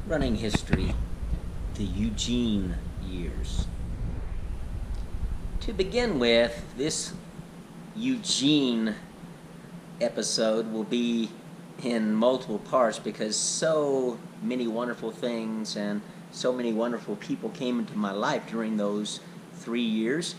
Running history, the Eugene years. To begin with, this Eugene episode will be in multiple parts because so many wonderful things and so many wonderful people came into my life during those 3 years.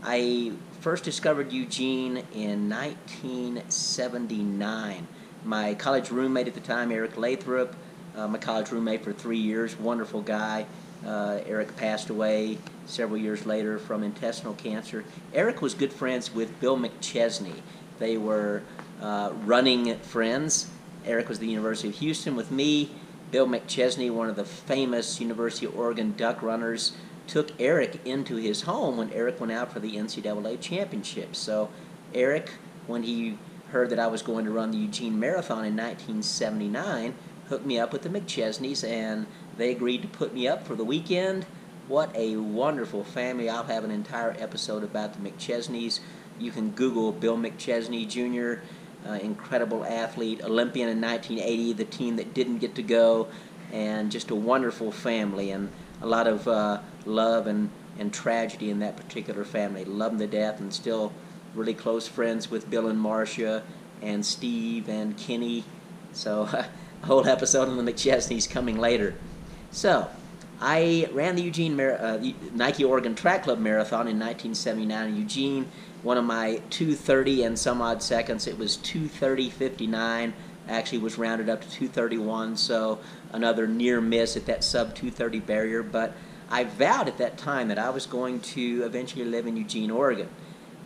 I first discovered Eugene in 1979. My college roommate at the time, Eric Lathrop, my college roommate for 3 years, wonderful guy. Eric passed away several years later from intestinal cancer. Eric was good friends with Bill McChesney. They were running friends. Eric was at the University of Houston with me. Bill McChesney, one of the famous University of Oregon duck runners, took Eric into his home when Eric went out for the NCAA championship. So Eric, when he heard that I was going to run the Eugene Marathon in 1979, hooked me up with the McChesneys, and they agreed to put me up for the weekend. What a wonderful family. I'll have an entire episode about the McChesneys. You can Google Bill McChesney Jr., incredible athlete, Olympian in 1980, the team that didn't get to go, and just a wonderful family, and a lot of love and tragedy in that particular family. Love them to death, and still really close friends with Bill and Marcia and Steve and Kenny. So a whole episode on the McChesneys coming later. So I ran the Eugene Nike Oregon Track Club Marathon in 1979 in Eugene. One of my 2:30 and some odd seconds. It was 2:30:59. Actually was rounded up to 2:31, so another near miss at that sub 2:30 barrier. But I vowed at that time that I was going to eventually live in Eugene, Oregon.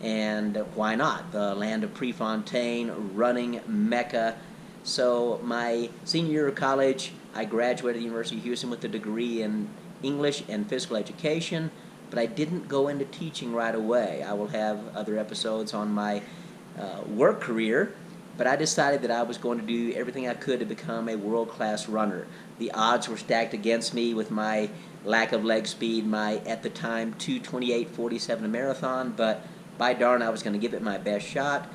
And why not? The land of Prefontaine, running mecca. So my senior year of college, I graduated the University of Houston with a degree in English and physical education, but I didn't go into teaching right away. I will have other episodes on my work career, but I decided that I was going to do everything I could to become a world-class runner. The odds were stacked against me with my lack of leg speed, my, at the time, 2:28:47 marathon, but by darn, I was going to give it my best shot.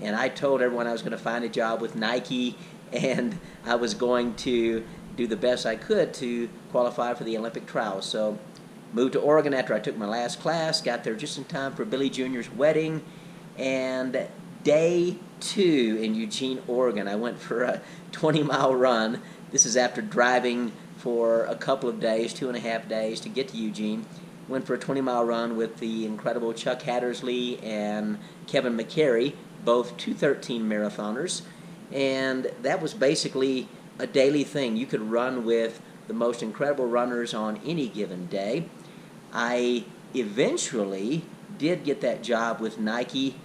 And I told everyone I was going to find a job with Nike, and I was going to do the best I could to qualify for the Olympic trials. So moved to Oregon after I took my last class, got there just in time for Billy Jr.'s wedding, and day 2 in Eugene, Oregon, I went for a 20-mile run. This is after driving for a couple of days, 2.5 days to get to Eugene. Went for a 20-mile run with the incredible Chuck Hattersley and Kevin McCary, both 2:13 marathoners, and that was basically a daily thing. You could run with the most incredible runners on any given day. I eventually did get that job with Nike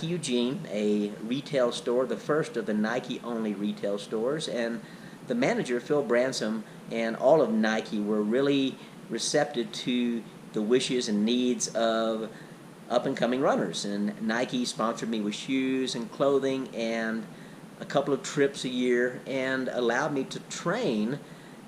Eugene, a retail store, the first of the Nike-only retail stores, and the manager, Phil Bransom, and all of Nike were really receptive to the wishes and needs of up-and-coming runners, and Nike sponsored me with shoes and clothing and a couple of trips a year and allowed me to train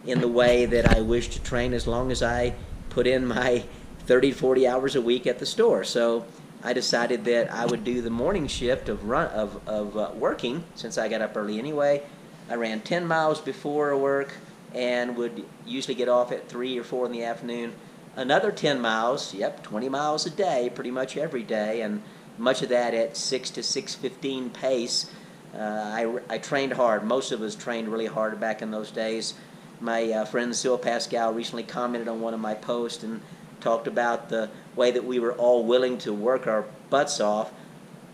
in the way that I wished to train as long as I put in my 30 to 40 hours a week at the store. So I decided that I would do the morning shift of working, since I got up early anyway. I ran 10 miles before work and would usually get off at 3 or 4 in the afternoon. Another 10 miles, 20 miles a day, pretty much every day, and much of that at 6 to 6:15 pace. I trained hard. Most of us trained really hard back in those days. My friend Syl Pascal recently commented on one of my posts and talked about the way that we were all willing to work our butts off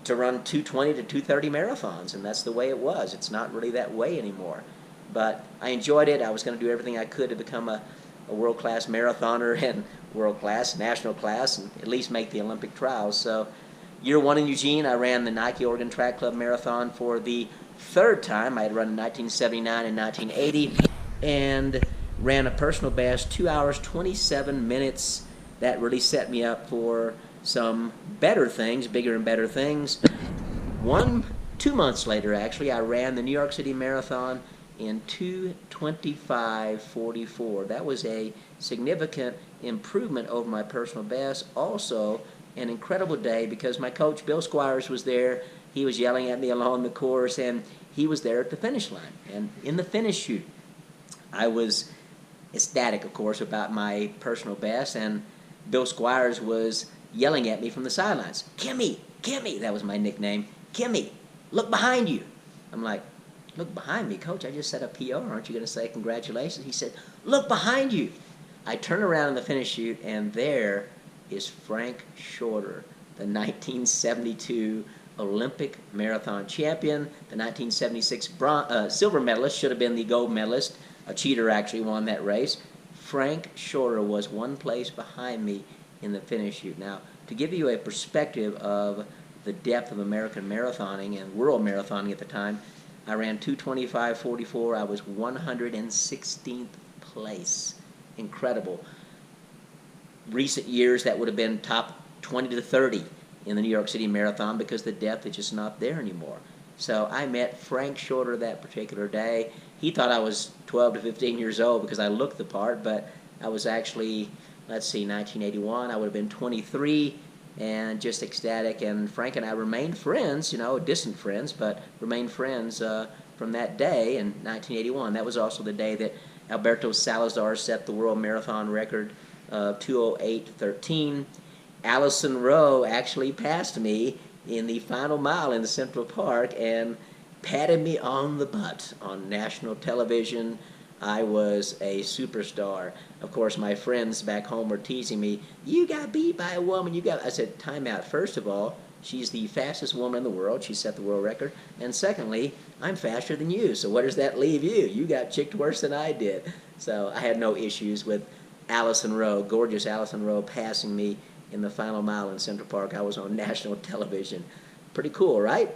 to run 2:20 to 2:30 marathons, and that's the way it was. It's not really that way anymore. But I enjoyed it. I was going to do everything I could to become a world-class marathoner and world-class, national class, and at least make the Olympic trials. So year 1 in Eugene, I ran the Nike Oregon Track Club Marathon for the 3rd time. I had run in 1979 and 1980 and ran a personal best, 2 hours, 27 minutes. That really set me up for some better things, bigger and better things. 2 months later, actually, I ran the New York City Marathon in 2:25:44. That was a significant improvement over my personal best. Also, an incredible day because my coach, Bill Squires, was there. He was yelling at me along the course, and he was there at the finish line. And in the finish chute, I was ecstatic, of course, about my personal best, and Bill Squires was yelling at me from the sidelines. Kimmy, Kimmy, that was my nickname. Kimmy, look behind you. I'm like, look behind me, Coach. I just set a PR. Aren't you going to say congratulations? He said, look behind you. I turn around in the finish chute, and there is Frank Shorter, the 1972 Olympic marathon champion, the 1976 silver medalist, should have been the gold medalist. A cheater actually won that race. Frank Shorter was one place behind me in the finish chute. Now, to give you a perspective of the depth of American marathoning and world marathoning at the time, I ran 2:25:44. I was 116th place. Incredible. Recent years, that would have been top 20 to 30 in the New York City Marathon because the depth is just not there anymore. So I met Frank Shorter that particular day. He thought I was 12 to 15 years old because I looked the part, but I was actually, let's see, 1981. I would have been 23 and just ecstatic. And Frank and I remained friends, you know, distant friends, but remained friends from that day in 1981. That was also the day that Alberto Salazar set the world marathon record of 2:08:13. Allison Rowe actually passed me in the final mile in the Central Park and patted me on the butt on national television. I was a superstar. Of course, my friends back home were teasing me, you got beat by a woman. I said, time out. First of all, she's the fastest woman in the world. She set the world record. And secondly, I'm faster than you. So what does that leave you? You got chicked worse than I did. So I had no issues with Allison Rowe, gorgeous Allison Rowe, passing me in the final mile in Central Park. I was on national television. Pretty cool, right?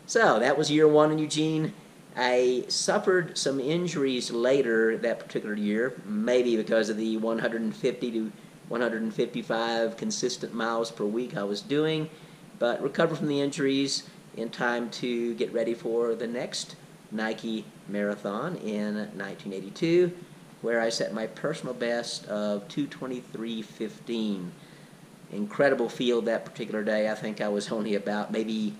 So that was year one in Eugene. I suffered some injuries later that particular year, maybe because of the 150 to 155 consistent miles per week I was doing, but recovered from the injuries in time to get ready for the next Nike Marathon in 1982, where I set my personal best of 2:23:15. Incredible field that particular day. I think I was only about maybe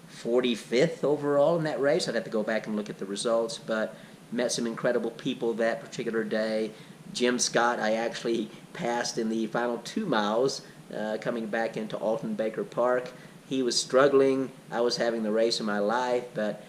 45th overall in that race. I'd have to go back and look at the results, but met some incredible people that particular day. Jim Scott, I actually passed in the final 2 miles coming back into Alton Baker Park. He was struggling. I was having the race of my life, but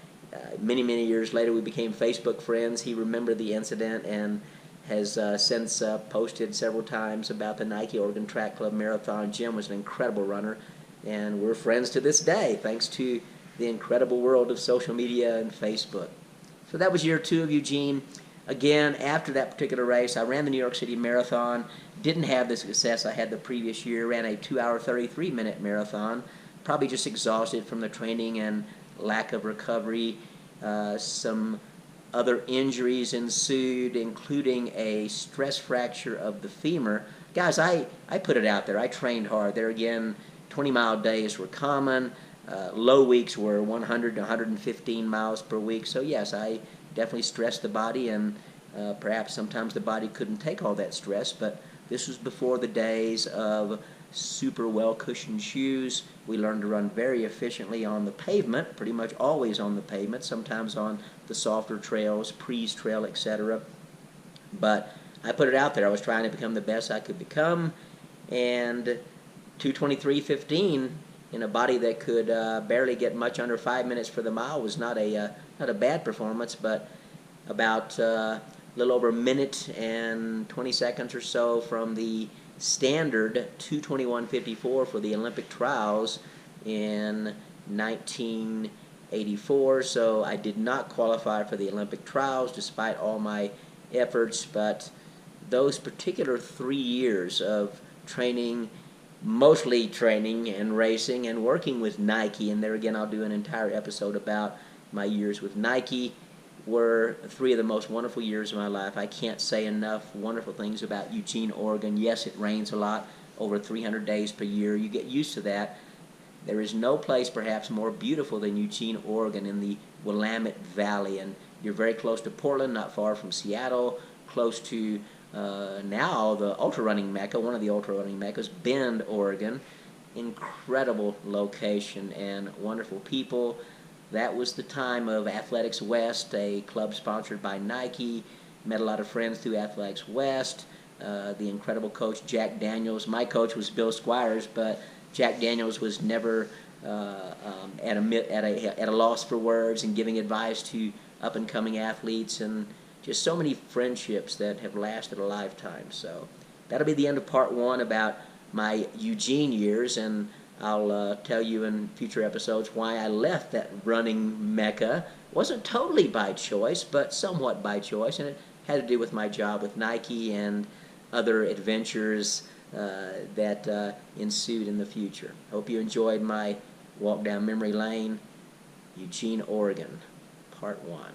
many, many years later we became Facebook friends. He remembered the incident and has since posted several times about the Nike Oregon Track Club Marathon. Jim was an incredible runner, and we're friends to this day, thanks to the incredible world of social media and Facebook. So that was year 2 of Eugene. Again, after that particular race, I ran the New York City Marathon. Didn't have the success I had the previous year. Ran a 2-hour, 33-minute marathon. Probably just exhausted from the training and lack of recovery. Some other injuries ensued, including a stress fracture of the femur. Guys, I put it out there. I trained hard. There again, 20-mile days were common. Low weeks were 100 to 115 miles per week. So yes, I definitely stressed the body, and perhaps sometimes the body couldn't take all that stress, but this was before the days of super well-cushioned shoes. We learned to run very efficiently on the pavement, pretty much always on the pavement, sometimes on the softer trails, Prees Trail, etc. But I put it out there. I was trying to become the best I could become, and 2:23:15 in a body that could barely get much under 5 minutes for the mile was not a bad performance, but about a little over a minute and 20 seconds or so from the standard 2:21:54 for the Olympic trials in 1984. So I did not qualify for the Olympic trials despite all my efforts, but those particular 3 years of training, mostly training and racing and working with Nike, and there again I'll do an entire episode about my years with Nike, were 3 of the most wonderful years of my life. I can't say enough wonderful things about Eugene, Oregon. Yes, it rains a lot, over 300 days per year. You get used to that. There is no place perhaps more beautiful than Eugene, Oregon in the Willamette Valley, and you're very close to Portland, not far from Seattle, close to now the ultra running mecca, one of the ultra running meccas, Bend, Oregon. Incredible location and wonderful people. That was the time of Athletics West, a club sponsored by Nike. met a lot of friends through Athletics West. The incredible coach Jack Daniels. My coach was Bill Squires, but Jack Daniels was never at a loss for words and giving advice to up-and-coming athletes, and just so many friendships that have lasted a lifetime. So that'll be the end of part one about my Eugene years, and I'll tell you in future episodes why I left that running mecca. It wasn't totally by choice, but somewhat by choice, and it had to do with my job with Nike and other adventures that ensued in the future. Hope you enjoyed my walk down memory lane. Eugene, Oregon, part one.